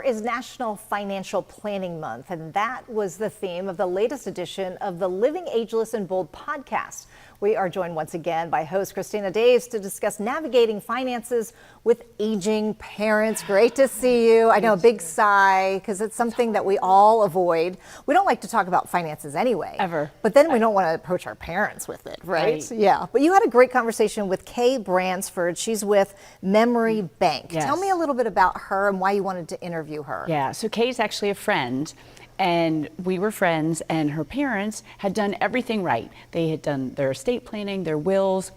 Is National Financial Planning Month, and that was the theme of the latest edition of the Living Ageless and Bold podcast. We are joined once again by host Christina Daves to discuss navigating finances with aging parents. Great to see you. I know, a big sigh, because it's something that we all avoid. We don't like to talk about finances anyway. Ever. But then we don't want to approach our parents with it, right? Yeah. But you had a great conversation with Kay Bransford. She's with MemoryBanc. Yes. Tell me a little bit about her and why you wanted to interview her. Yeah, so Kay's actually a friend, and we were friends, and her parents had done everything right. They had done their estate planning, their wills,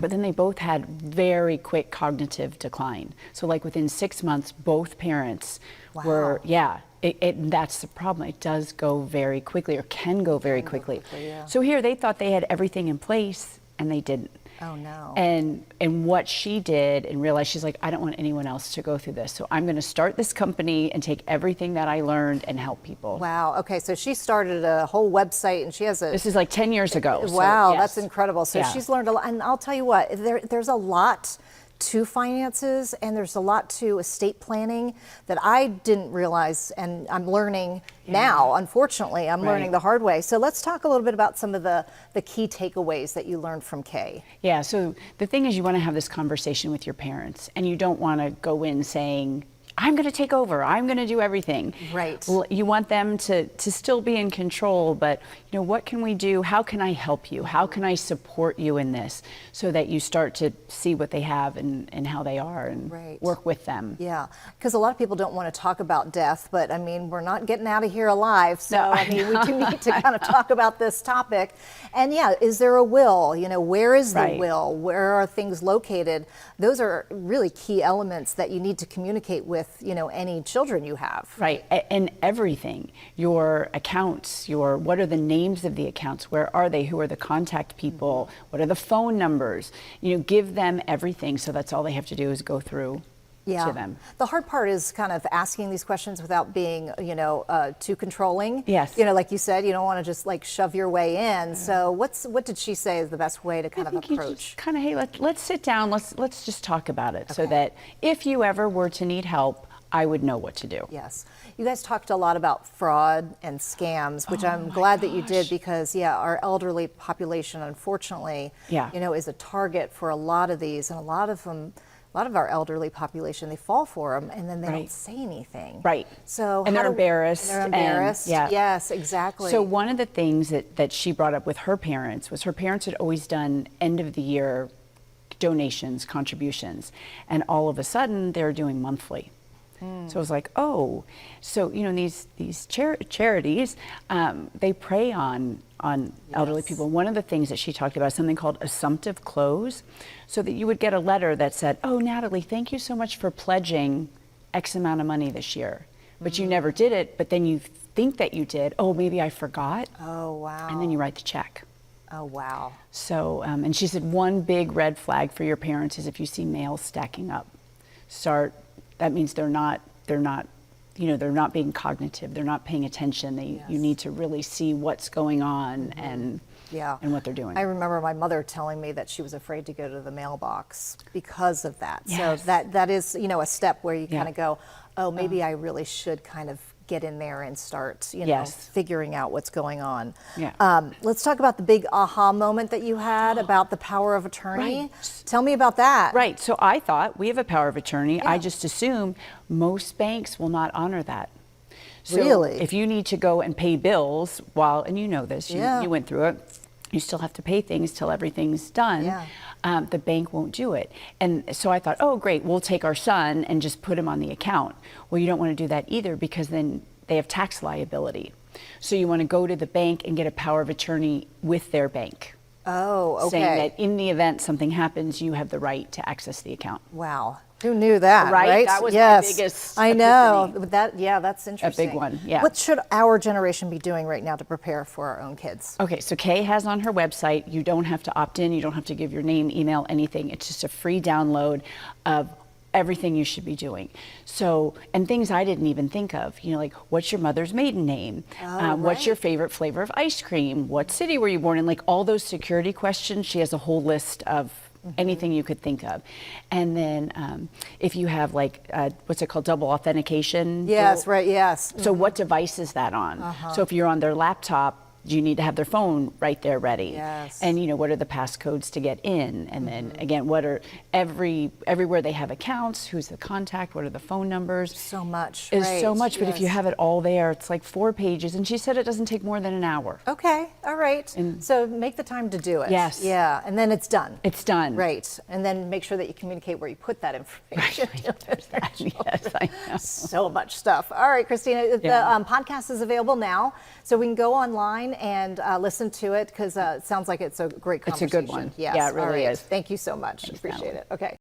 but then they both had very quick cognitive decline. So like within 6 months, both parents were, that's the problem. It does go very quickly, or can go very quickly. So here they thought they had everything in place, and they didn't. Oh no. And what she did and realized, she's like, I don't want anyone else to go through this. So I'm going to start this company and take everything that I learned and help people. Wow. Okay. So she started a whole website, and she has a. This is like 10 years ago. Wow. So, yes. That's incredible. So she's learned a lot. And I'll tell you what, there's a lot to finances, and there's a lot to estate planning that I didn't realize, and I'm learning now. Unfortunately, I'm learning the hard way. So let's talk a little bit about some of the key takeaways that you learned from Kay. Yeah, so the thing is, you want to have this conversation with your parents, and you don't want to go in saying, I'm going to take over, I'm going to do everything. Right. You want them to still be in control, but what can we do? How can I help you? How can I support you in this, so that you start to see what they have and how they are, and work with them. Yeah, because a lot of people don't want to talk about death, but I mean, we're not getting out of here alive, so No, I mean, we do need to kind of talk about this topic. And yeah, is there a will? Where is the will? Where are things located? Those are really key elements that you need to communicate with any children you have. Right, and everything, your accounts, what are the names of the accounts, where are they, who are the contact people, what are the phone numbers, give them everything, so that's all they have to do is go through to them. The hard part is kind of asking these questions without being, too controlling. Yes. Like you said, you don't want to just like shove your way in. So what did she say is the best way to kind of approach? Kind of, hey, let's sit down, let's just talk about it, so that if you ever were to need help, I would know what to do. Yes. You guys talked a lot about fraud and scams, which I'm glad that you did, because our elderly population, unfortunately, is a target for a lot of these, and a lot of our elderly population, they fall for them, and then they don't say anything. Right. So they're embarrassed. They're embarrassed. Yes, exactly. So one of the things that she brought up with her parents was, her parents had always done end of the year donations, contributions, and all of a sudden they're doing monthly. So I was like, oh, so these charities, they prey on elderly people. One of the things that she talked about is something called assumptive close, so that you would get a letter that said, oh, Natalie, thank you so much for pledging X amount of money this year, but you never did it, but then you think that you did. Oh, maybe I forgot. Oh, wow. And then you write the check. Oh, wow. So, and she said, one big red flag for your parents is if you see mail stacking up. That means they're not being cognitive. They're not paying attention. You need to really see what's going on and what they're doing. I remember my mother telling me that she was afraid to go to the mailbox because of that. Yes. So that is, a step where you kind of go, oh, maybe I really should kind of get in there and start, figuring out what's going on. Let's talk about the big aha moment that you had about the power of attorney. Tell me about that. Right. So I thought, we have a power of attorney. I just assumed most banks will not honor that. So really? If you need to go and pay bills and you know this, you went through it, you still have to pay things till everything's done. The bank won't do it. And so I thought, oh, great, we'll take our son and just put him on the account. Well, you don't want to do that either, because then they have tax liability. So you want to go to the bank and get a power of attorney with their bank. Oh, okay. Saying that in the event something happens, you have the right to access the account. Wow. Who knew that, right? That was my biggest I know. That's interesting. A big one, yeah. What should our generation be doing right now to prepare for our own kids? Okay, so Kay has on her website, you don't have to opt in, you don't have to give your name, email, anything. It's just a free download of everything you should be doing. So, and things I didn't even think of, like, what's your mother's maiden name? What's your favorite flavor of ice cream? What city were you born in? Like, all those security questions, she has a whole list of anything you could think of. And then if you have like, what's it called, double authentication? Yes, right, yes. So what device is that on? So if you're on their laptop, you need to have their phone right there ready. Yes. And what are the passcodes to get in? And then again, what are everywhere they have accounts, who's the contact, what are the phone numbers? So much, Is right, so much, but if you yes. have it all there, it's like 4 pages. And she said it doesn't take more than an hour. Okay, all right. So make the time to do it. Yes. Yeah, and then it's done. It's done. Right, and then make sure that you communicate where you put that information. Yes, I know. So much stuff. All right, Christina, the podcast is available now, so we can go online and listen to it because it sounds like it's a great It's a conversation. good one. Yes. Yeah, it really all right. is. Thank you so much. Appreciate it. Okay.